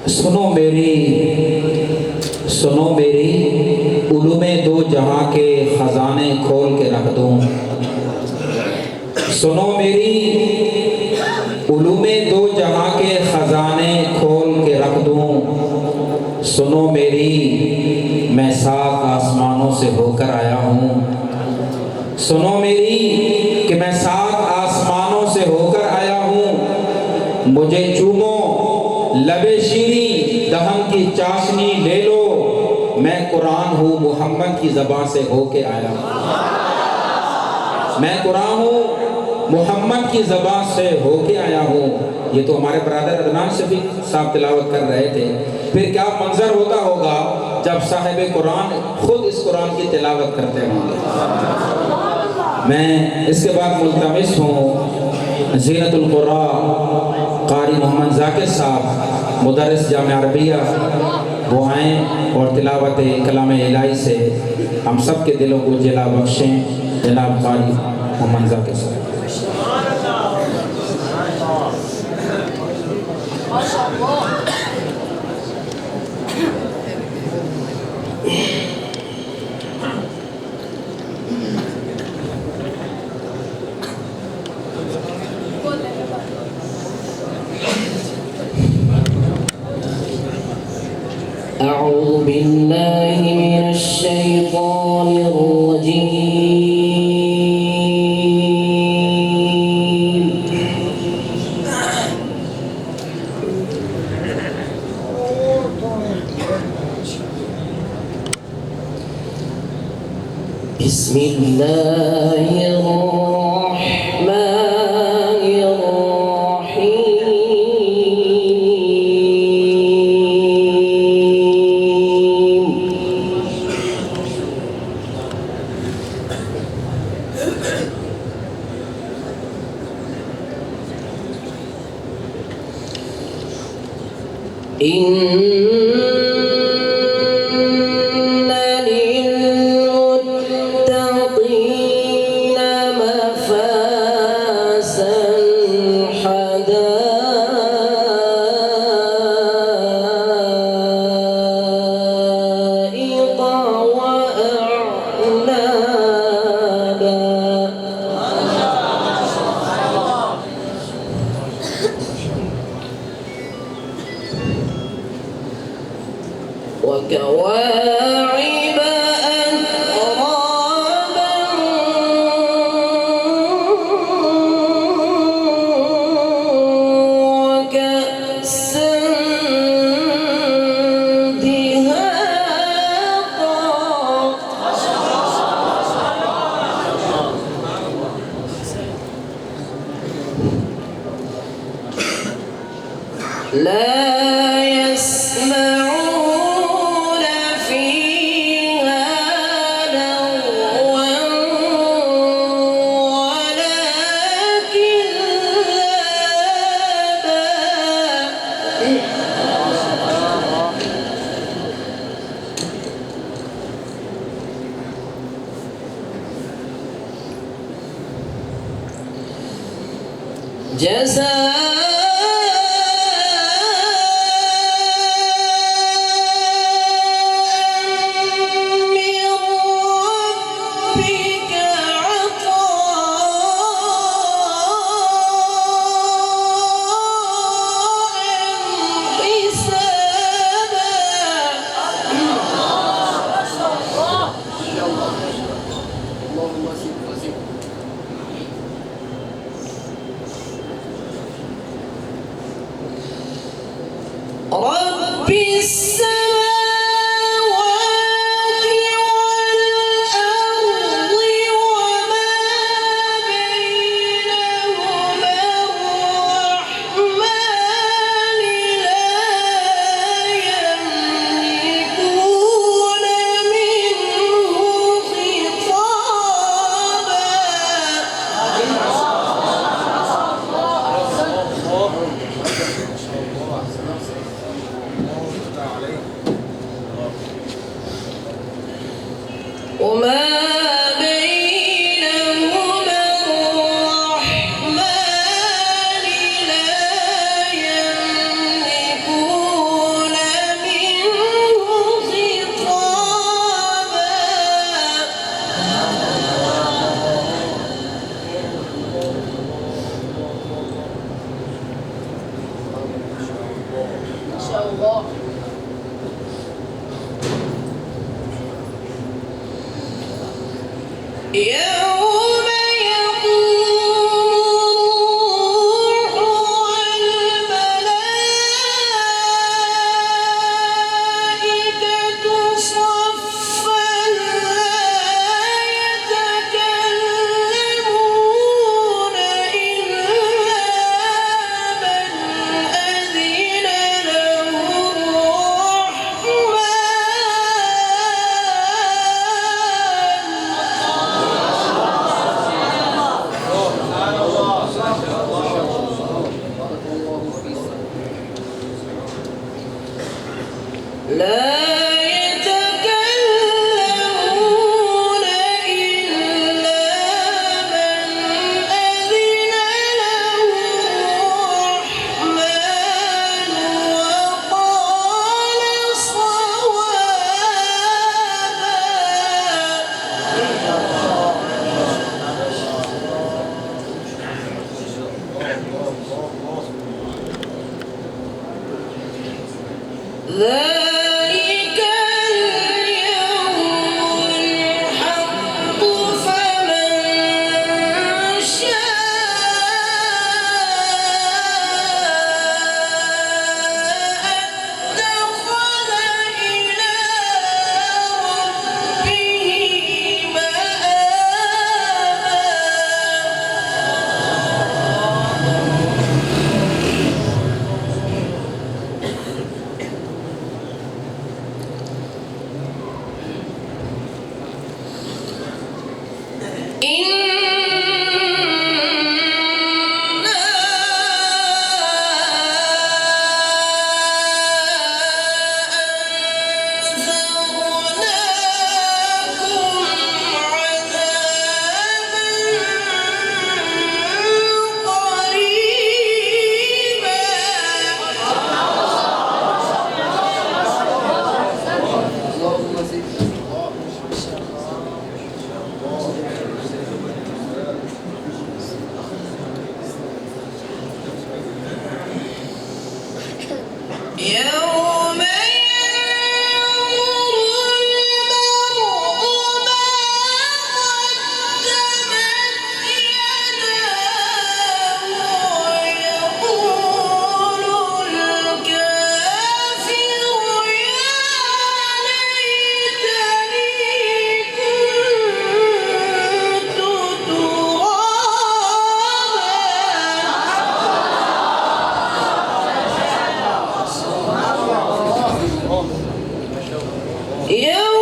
सुनो मेरी उलूमे दो जहां के खजाने खोल के रख दूं। सुनो मेरी उलूमे दो जहां के खजाने खोल के रख दूं। सुनो मेरी मैं सात आसमानों से होकर आया हूँ। सुनो मेरी कि मैं सात आसमानों से होकर आया हूँ। मुझे चूमो लबे शीरी दहन की चाशनी ले लो। मैं कुरान हूँ मोहम्मद की ज़बान से होके आया हूँ। मैं कुरान हूँ मोहम्मद की ज़बान से होके आया हूँ। ये तो हमारे ब्रदर अदनान शफीक साहब तिलावत कर रहे थे। फिर क्या मंजर होता होगा जब साहिब कुरान खुद इस कुरान की तिलावत करते होंगे। मैं इसके बाद मुल्तमिस हूँ ज़ीनतुल क़ुरान कारी मोहम्मद ज़ाकिर साहब मुदर्रिस जामिया अरबिया वो आएँ और तिलावत कलाम इलाही से हम सब के दिलों को जिला बख्शें। जनाब कारी मोहम्मद ज़ाकिर साहब। أعوذ بالله من الشيطان الرجيم. بسم الله الرحمن الرحيم. إن للمتقين مفازا حدائق وأعنابا وكواعب أترابا وكأسا دهاقا لا يسمعون فيها لغوا ولا كذابا جزاء رب السماوات والأرض وما بينهما الرحمن لا يملكون منه خطابا الله عليك. يوم يقوم والملائكة صفا لا يتكلمون إلا من أذن له الرحمن لا يتكلمون إلا من أذن له الرحمن وقال صوابا ذلك اليوم الحق فمن شاء اتخذ إلى ربه إنا أنذرناكم عذابا يوم ينظر المرء ما قدمت يداه ويقول الكافر يا ليتني كنت ترابا يوم